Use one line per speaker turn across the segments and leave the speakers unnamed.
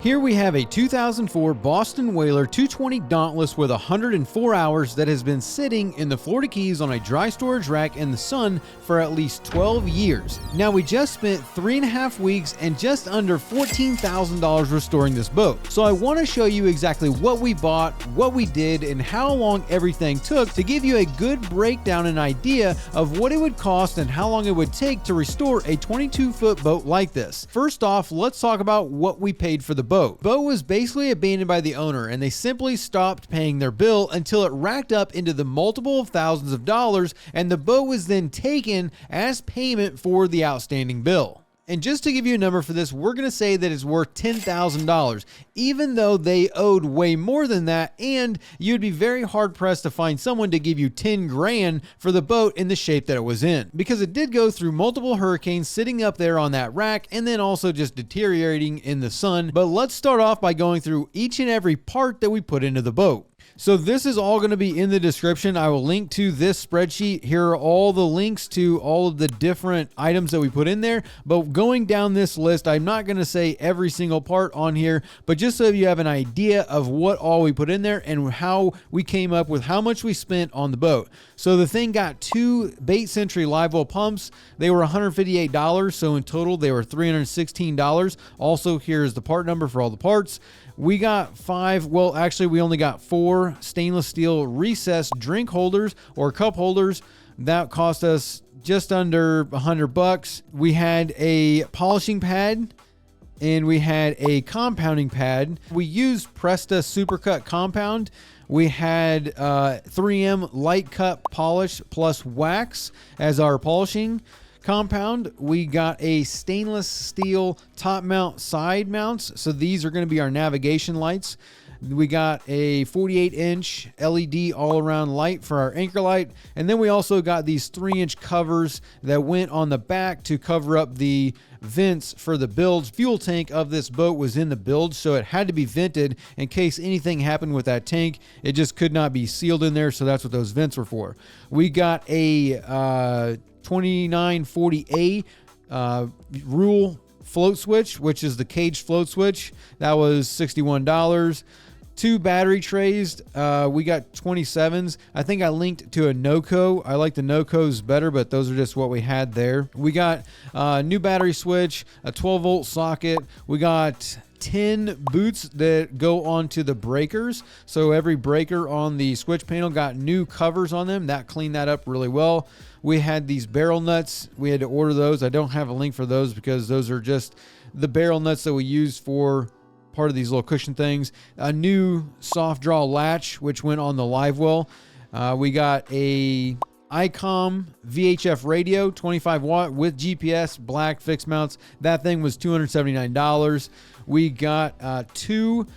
Here we have a 2004 Boston Whaler 220 Dauntless with 104 hours that has been sitting in the Florida Keys on a dry storage rack in the sun for at least 12 years. Now, we just spent 3.5 weeks and just under $14,000 restoring this boat. So I want to show you exactly what we bought, what we did, and how long everything took to give you a good breakdown and idea of what it would cost and how long it would take to restore a 22-foot boat like this. First off, let's talk about what we paid for the boat. Boat was basically abandoned by the owner, and they simply stopped paying their bill until it racked up into the multiple of thousands of dollars, and the boat was then taken as payment for the outstanding bill. And just to give you a number for this, we're going to say that it's worth $10,000, even though they owed way more than that, and you'd be very hard pressed to find someone to give you 10 grand for the boat in the shape that it was in, because it did go through multiple hurricanes sitting up there on that rack and then also just deteriorating in the sun. But let's start off by going through each and every part that we put into the boat. So this is all going to be in the description. I will link to this spreadsheet. Here are all the links to all of the different items that we put in there. But going down this list, I'm not going to say every single part on here, but just so you have an idea of what all we put in there and how we came up with how much we spent on the boat. So the thing got 2 Bait Century live well pumps. They were $158. So in total, they were $316. Also, here's the part number for all the parts. We got 5, well, actually, we only got 4 stainless steel recessed drink holders or cup holders. That cost us just under $100. We had a polishing pad and we had a compounding pad. We used Presta Supercut compound. We had 3M light cut polish plus wax as our polishing compound. We got a stainless steel top mount side mounts. So these are going to be our navigation lights. We got a 48-inch LED all-around light for our anchor light. And then we also got these 3-inch covers that went on the back to cover up the vents for the bilge. Fuel tank of this boat was in the bilge, so it had to be vented in case anything happened with that tank. It just could not be sealed in there, so that's what those vents were for. We got a 2940A rule float switch, which is the caged float switch. That was $61. 2 battery trays. We got 27s. I think I linked to a NOCO. I like the NOCOs better, but those are just what we had there. We got a new battery switch, a 12-volt socket. We got 10 boots that go onto the breakers. So every breaker on the switch panel got new covers on them. That cleaned that up really well. We had these barrel nuts. We had to order those. I don't have a link for those because those are just the barrel nuts that we use for part of these little cushion things. A new soft draw latch, which went on the live well. We got a ICOM VHF radio, 25 watt with GPS, black fixed mounts. That thing was $279. We got 2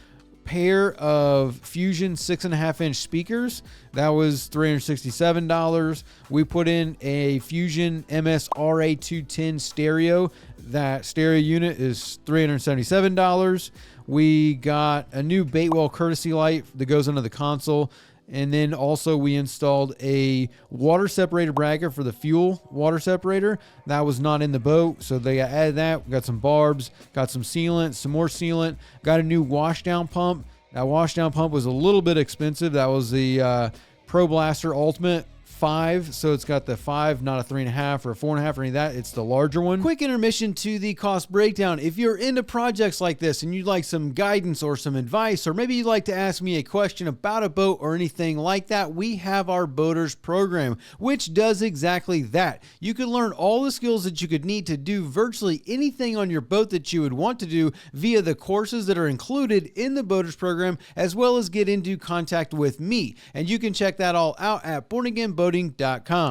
pair of Fusion 6.5-inch speakers. That was $367. We put in a Fusion MS-RA 210 stereo. That stereo unit is $377. We got a new Baitwell courtesy light that goes under the console. And then also we installed a water separator bracket for the fuel water separator. That was not in the boat, so they added that. We got some barbs, got some sealant, some more sealant. Got a new washdown pump. That washdown pump was a little bit expensive. That was the Pro Blaster Ultimate 5, so it's got the 5, not a 3.5 or a 4.5 or any of that. It's the larger one. Quick intermission to the cost breakdown. If you're into projects like this and you'd like some guidance or some advice, or maybe you'd like to ask me a question about a boat or anything like that, we have our Boaters program, which does exactly that. You can learn all the skills that you could need to do virtually anything on your boat that you would want to do via the courses that are included in the Boaters program, as well as get into contact with me. And you can check that all out at bornagainboating.com.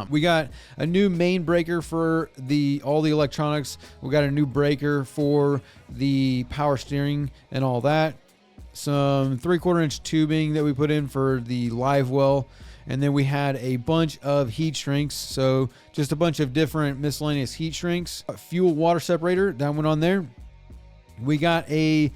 We got a new main breaker for all the electronics. We got a new breaker for the power steering and all that. Some 3/4-inch tubing that we put in for the live well. And then we had a bunch of heat shrinks. So just a bunch of different miscellaneous heat shrinks. A fuel water separator, that went on there. We got a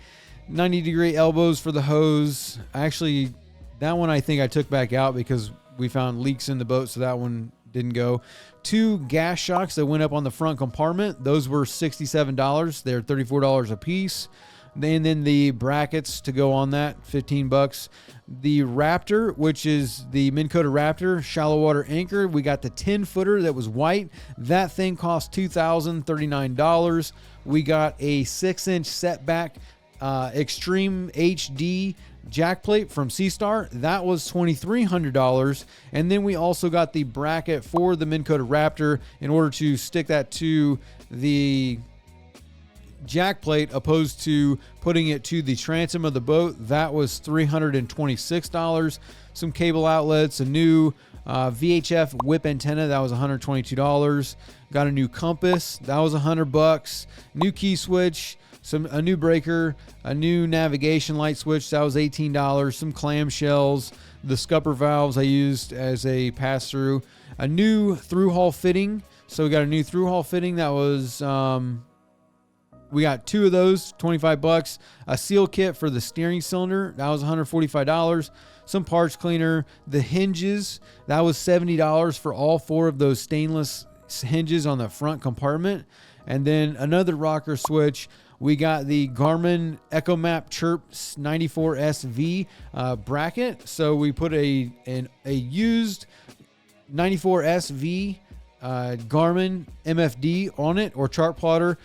90-degree elbows for the hose. Actually, that one I think I took back out because we found leaks in the boat, so that one didn't go. 2 gas shocks that went up on the front compartment. Those were $67. They're $34 a piece. And then the brackets to go on that, $15. The Raptor, which is the Minn Kota Raptor shallow water anchor, we got the 10-footer that was white. That thing cost $2,039. We got a 6-inch setback Extreme HD jack plate from Seastar. That was $2,300. And then we also got the bracket for the Minn Kota Raptor in order to stick that to the jack plate opposed to putting it to the transom of the boat. That was $326. Some cable outlets, a new VHF whip antenna, that was $122. Got a new compass, that was $100. New key switch, a new breaker, a new navigation light switch, that was $18. Some clamshells, the scupper valves I used as a pass-through, a new through-hull fitting. So we got a new through-hull fitting that was we got 2 of those, $25. A seal kit for the steering cylinder, that was $145. Some parts cleaner, the hinges, that was $70 for all 4 of those stainless hinges on the front compartment. And then another rocker switch. We got the Garmin EchoMap Chirp 94SV bracket. So we put a used 94SV Garmin MFD on it, or chart plotter,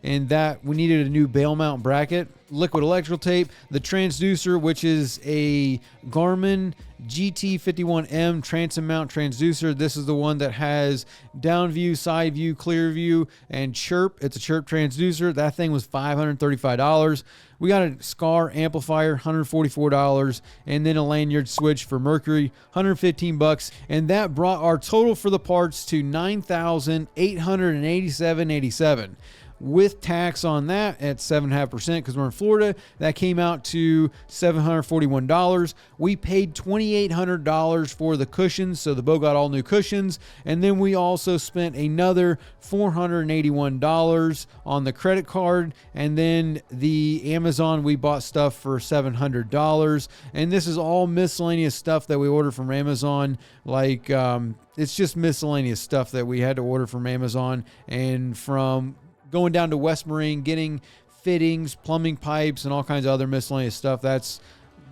and that we needed a new bail mount bracket. Liquid electrical tape, the transducer, which is a Garmin GT51M transom mount transducer. This is the one that has down view, side view, clear view, and chirp. It's a chirp transducer. That thing was $535. We got a SCAR amplifier, $144, and then a lanyard switch for Mercury, $115, and that brought our total for the parts to $9,887.87. With tax on that at 7.5%, because we're in Florida, that came out to $741. We paid $2,800 for the cushions, so the boat got all new cushions, and then we also spent another $481 on the credit card, and then the Amazon, we bought stuff for $700, and this is all miscellaneous stuff that we ordered from Amazon, like it's just miscellaneous stuff that we had to order from Amazon, and from going down to West Marine, getting fittings, plumbing pipes, and all kinds of other miscellaneous stuff. That's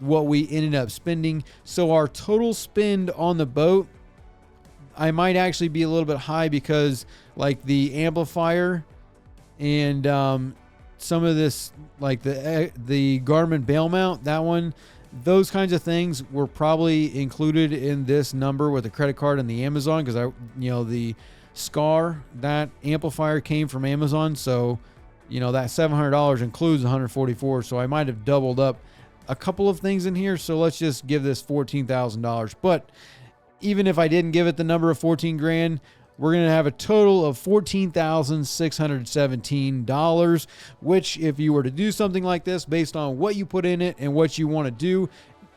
what we ended up spending. So our total spend on the boat, I might actually be a little bit high, because like the amplifier and some of this, like the Garmin bail mount, that one, those kinds of things were probably included in this number with the credit card and the Amazon, because the SCAR, that amplifier came from Amazon, so that $700 includes $144, so I might have doubled up a couple of things in here. So let's just give this $14,000. But even if I didn't give it the number of 14 grand, we're going to have a total of $14,617, which, if you were to do something like this based on what you put in it and what you want to do,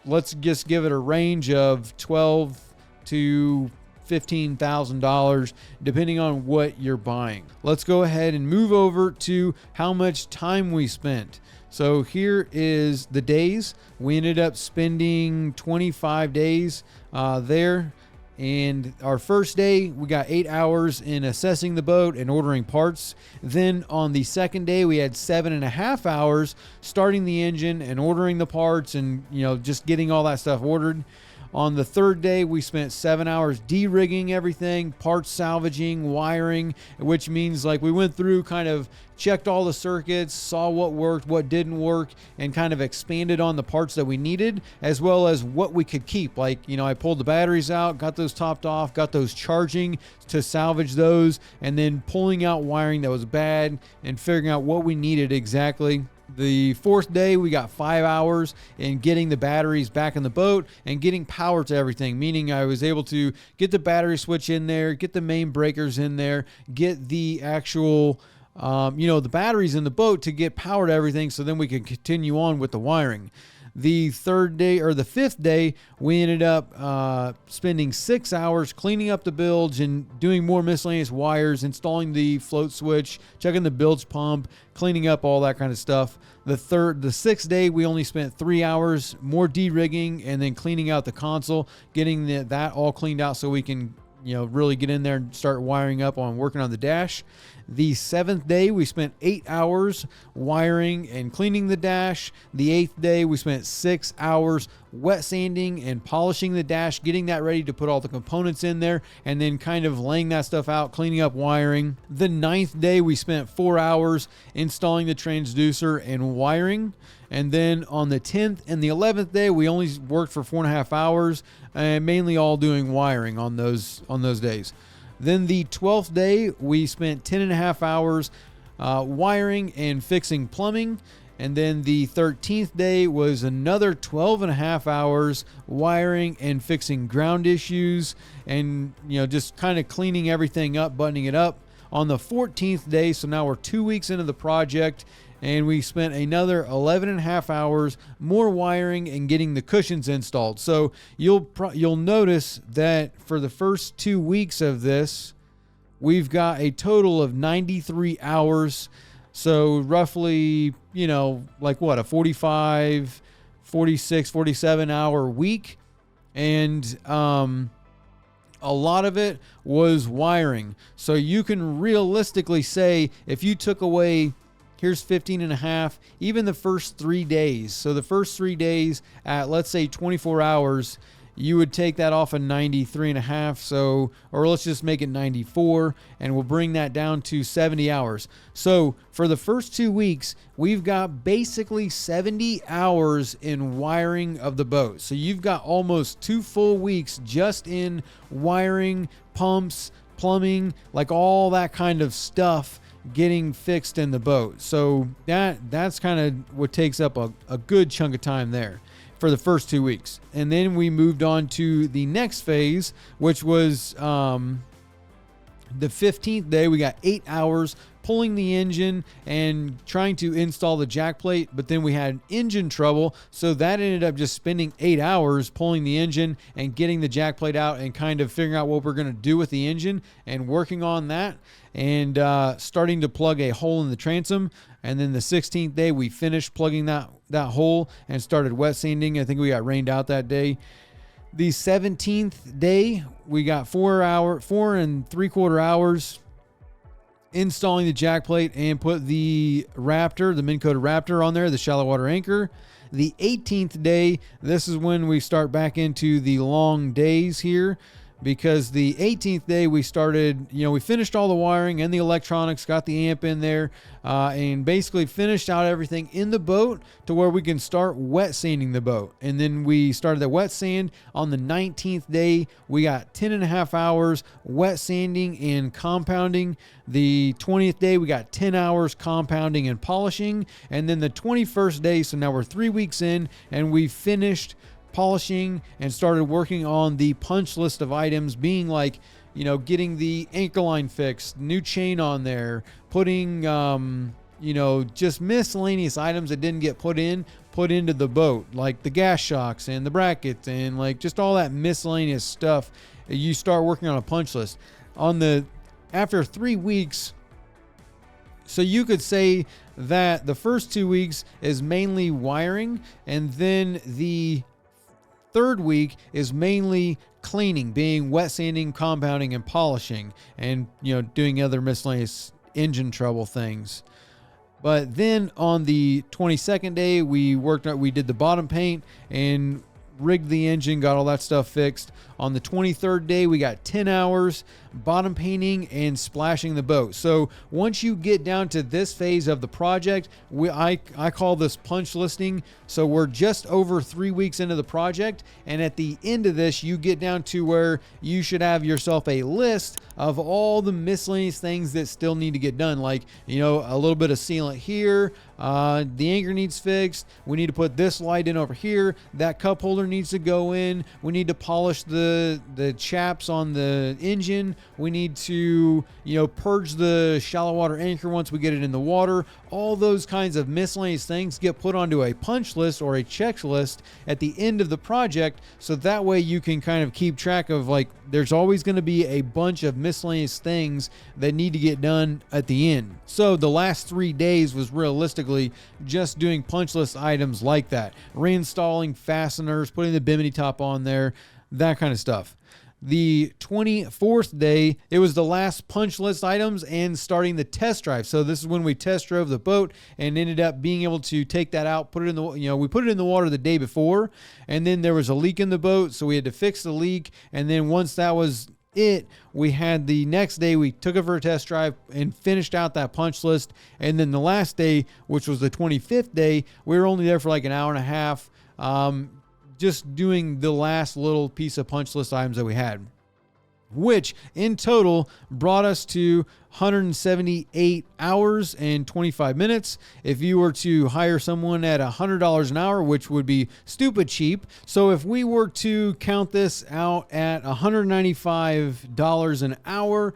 let's just give it a range of $12,000 to $15,000 depending on what you're buying. Let's go ahead and move over to how much time we spent. So here is the days. We ended up spending 25 days there. And our first day, we got 8 hours in assessing the boat and ordering parts. Then on the second day, we had 7.5 hours starting the engine and ordering the parts and, just getting all that stuff ordered. On the third day, we spent 7 hours de-rigging everything, parts salvaging, wiring, which means like we went through, kind of checked all the circuits, saw what worked, what didn't work, and kind of expanded on the parts that we needed, as well as what we could keep. Like, I pulled the batteries out, got those topped off, got those charging to salvage those, and then pulling out wiring that was bad and figuring out what we needed exactly. The fourth day, we got 5 hours in getting the batteries back in the boat and getting power to everything, meaning I was able to get the battery switch in there, get the main breakers in there, get the actual, the batteries in the boat to get power to everything, so then we could continue on with the wiring. The fifth day, we ended up spending 6 hours cleaning up the bilge and doing more miscellaneous wires, installing the float switch, checking the bilge pump, cleaning up all that kind of stuff. The sixth day, we only spent 3 hours more de-rigging and then cleaning out the console, getting that all cleaned out so we can really get in there and start wiring up on working on the dash. The 7th day, we spent 8 hours wiring and cleaning the dash. The 8th day, we spent 6 hours wet sanding and polishing the dash, getting that ready to put all the components in there, and then kind of laying that stuff out, cleaning up wiring. The 9th day, we spent 4 hours installing the transducer and wiring. And then on the 10th and the 11th day, we only worked for 4.5 hours, and mainly all doing wiring on those days. Then the 12th day, we spent 10.5 hours wiring and fixing plumbing. And then the 13th day was another 12.5 hours wiring and fixing ground issues, and just kind of cleaning everything up, buttoning it up. On the 14th day, so now we're 2 weeks into the project, and we spent another 11.5 hours more wiring and getting the cushions installed. So you'll notice that for the first 2 weeks of this, we've got a total of 93 hours. So roughly, like what, a 45, 46, 47 hour week. And a lot of it was wiring. So you can realistically say, if you took away, here's 15.5, even the first 3 days. So the first 3 days at, let's say, 24 hours, you would take that off of 93.5. So, or let's just make it 94, and we'll bring that down to 70 hours. So for the first 2 weeks, we've got basically 70 hours in wiring of the boat. So you've got almost 2 full weeks just in wiring, pumps, plumbing, like all that kind of stuff getting fixed in the boat. So that's kind of what takes up a good chunk of time there for the first 2 weeks. And then we moved on to the next phase, which was the 15th day. We got 8 hours pulling the engine and trying to install the jack plate, but then we had engine trouble, so that ended up just spending 8 hours pulling the engine and getting the jack plate out and kind of figuring out what we're going to do with the engine and working on that, and starting to plug a hole in the transom. And then the 16th day, we finished plugging that hole and started wet sanding. I think we got rained out that day. The 17th day, we got 4 and 3/4 hours installing the jack plate and put the Raptor, the Minn Kota Raptor, on there, the shallow water anchor. The 18th day, this is when we start back into the long days here, because the 18th day we started, we finished all the wiring and the electronics, got the amp in there, and basically finished out everything in the boat to where we can start wet sanding the boat. And then we started the wet sand on the 19th day. We got 10.5 hours wet sanding and compounding. The 20th day, we got 10 hours compounding and polishing. And then the 21st day, so now we're 3 weeks in, and we finished polishing and started working on the punch list of items, being like, getting the anchor line fixed, new chain on there, putting, just miscellaneous items that didn't get put into the boat, like the gas shocks and the brackets and like just all that miscellaneous stuff. You start working on a punch list after 3 weeks. So you could say that the first 2 weeks is mainly wiring, and then the third week is mainly cleaning, being wet sanding, compounding, and polishing, and doing other miscellaneous engine trouble things. But then on the 22nd day, we did the bottom paint and rigged the engine, got all that stuff fixed. On the 23rd day, we got 10 hours bottom painting and splashing the boat. So once you get down to this phase of the project, I call this punch listing. So we're just over 3 weeks into the project, and at the end of this, you get down to where you should have yourself a list of all the miscellaneous things that still need to get done, like a little bit of sealant here, the anchor needs fixed, we need to put this light in over here, that cup holder needs to go in, we need to polish the chaps on the engine, we need to purge the shallow water anchor once we get it in the water. All those kinds of miscellaneous things get put onto a punch list or a checklist at the end of the project, so that way you can kind of keep track of, like, there's always going to be a bunch of miscellaneous things that need to get done at the end. So the last 3 days was realistically just doing punch list items like that, reinstalling fasteners, putting the bimini top on there, that kind of stuff. the 24th day, it was the last punch list items and starting the test drive. So this is when we test drove the boat and ended up being able to take that out, put it in the, we put it in the water the day before, and then there was a leak in the boat, so we had to fix the leak. And then once that was it, we had the next day, we took it for a test drive and finished out that punch list. And then the last day, which was the 25th day, we were only there for like an hour and a half, just doing the last little piece of punch list items that we had, which in total brought us to 178 hours and 25 minutes. If you were to hire someone at $100 an hour, which would be stupid cheap. So if we were to count this out at $195 an hour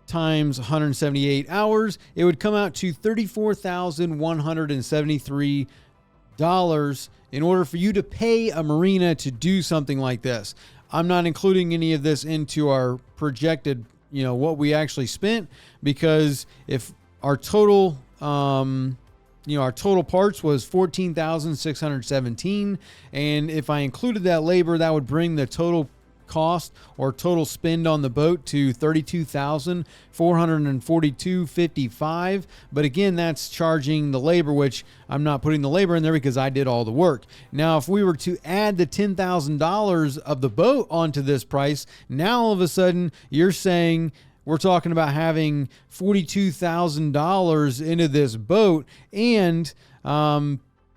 times 178 hours, it would come out to $34,173 in order for you to pay a marina to do something like this. I'm not including any of this into our projected, what we actually spent, because if our total, our total parts was 14,617. And if I included that labor, that would bring the total cost or total spend on the boat to $32,442.55. But again, that's charging the labor, which I'm not putting the labor in there because I did all the work. Now, if we were to add the $10,000 of the boat onto this price, now all of a sudden you're saying we're talking about having $42,000 into this boat. And,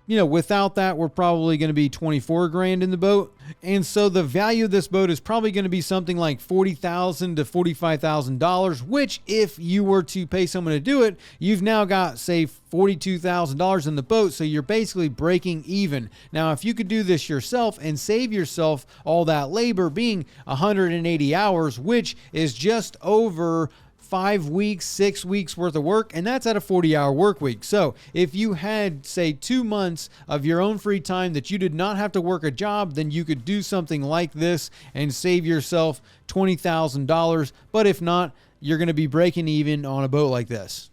without that, we're probably going to be 24 grand in the boat. And so the value of this boat is probably going to be something like $40,000 to $45,000, which if you were to pay someone to do it, you've now got, say, $42,000 in the boat. So you're basically breaking even. Now, if you could do this yourself and save yourself all that labor, being 180 hours, which is just over 5 weeks, 6 weeks worth of work, and that's at a 40-hour work week. So if you had, say, 2 months of your own free time that you did not have to work a job, then you could do something like this and save yourself $20,000. But if not, you're going to be breaking even on a boat like this.